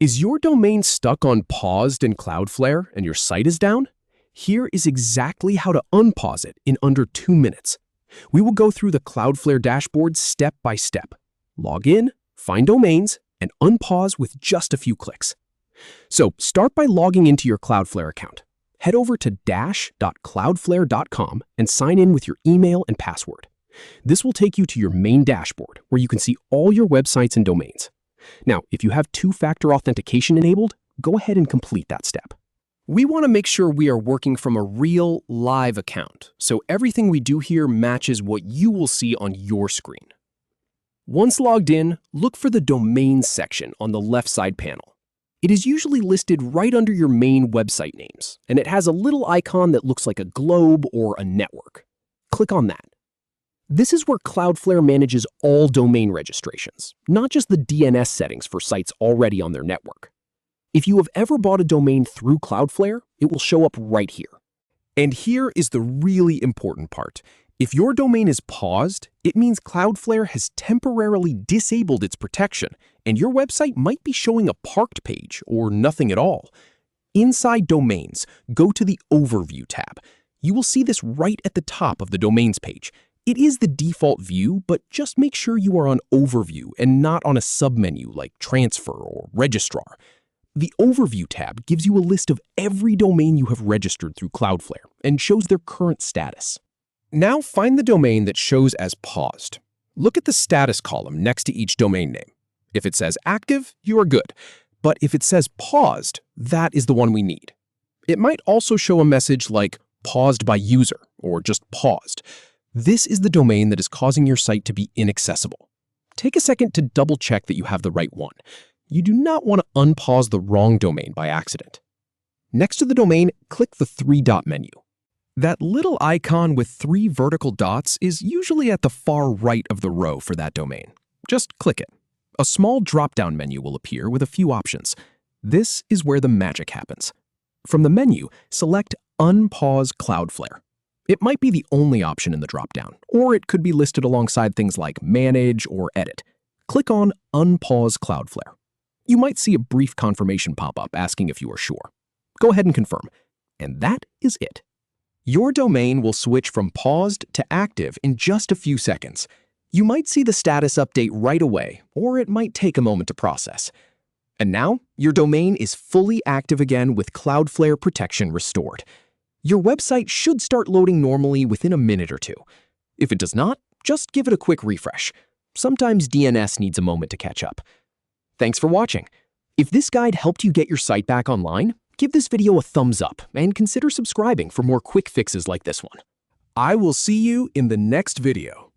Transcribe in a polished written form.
Is your domain stuck on paused in Cloudflare and your site is down? Here is exactly how to unpause it in under 2 minutes. We will go through the Cloudflare dashboard step by step. Log in, find domains, and unpause with just a few clicks. So start by logging into your Cloudflare account. Head over to dash.cloudflare.com and sign in with your email and password. This will take you to your main dashboard where you can see all your websites and domains. Now, if you have two-factor authentication enabled, go ahead and complete that step. We want to make sure we are working from a real, live account, so everything we do here matches what you will see on your screen. Once logged in, look for the Domains section on the left side panel. It is usually listed right under your main website names, and it has a little icon that looks like a globe or a network. Click on that. This is where Cloudflare manages all domain registrations, not just the DNS settings for sites already on their network. If you have ever bought a domain through Cloudflare, it will show up right here. And here is the really important part. If your domain is paused, it means Cloudflare has temporarily disabled its protection, and your website might be showing a parked page or nothing at all. Inside Domains, go to the Overview tab. You will see this right at the top of the Domains page. It is the default view, but just make sure you are on Overview and not on a submenu like Transfer or Registrar. The Overview tab gives you a list of every domain you have registered through Cloudflare and shows their current status. Now find the domain that shows as paused. Look at the status column next to each domain name. If it says active, you are good. But if it says paused, that is the one we need. It might also show a message like paused by user or just paused. This is the domain that is causing your site to be inaccessible. Take a second to double check that you have the right one. You do not want to unpause the wrong domain by accident. Next to the domain, click the three-dot menu. That little icon with 3 vertical dots is usually at the far right of the row for that domain. Just click it. A small drop-down menu will appear with a few options. This is where the magic happens. From the menu, select Unpause Cloudflare. It might be the only option in the drop-down, or it could be listed alongside things like Manage or Edit. Click on Unpause Cloudflare. You might see a brief confirmation pop up asking if you are sure. Go ahead and confirm. And that is it. Your domain will switch from paused to active in just a few seconds. You might see the status update right away, or it might take a moment to process. And now, your domain is fully active again with Cloudflare protection restored. Your website should start loading normally within a minute or two. If it does not, just give it a quick refresh. Sometimes DNS needs a moment to catch up. Thanks for watching. If this guide helped you get your site back online, give this video a thumbs up and consider subscribing for more quick fixes like this one. I will see you in the next video.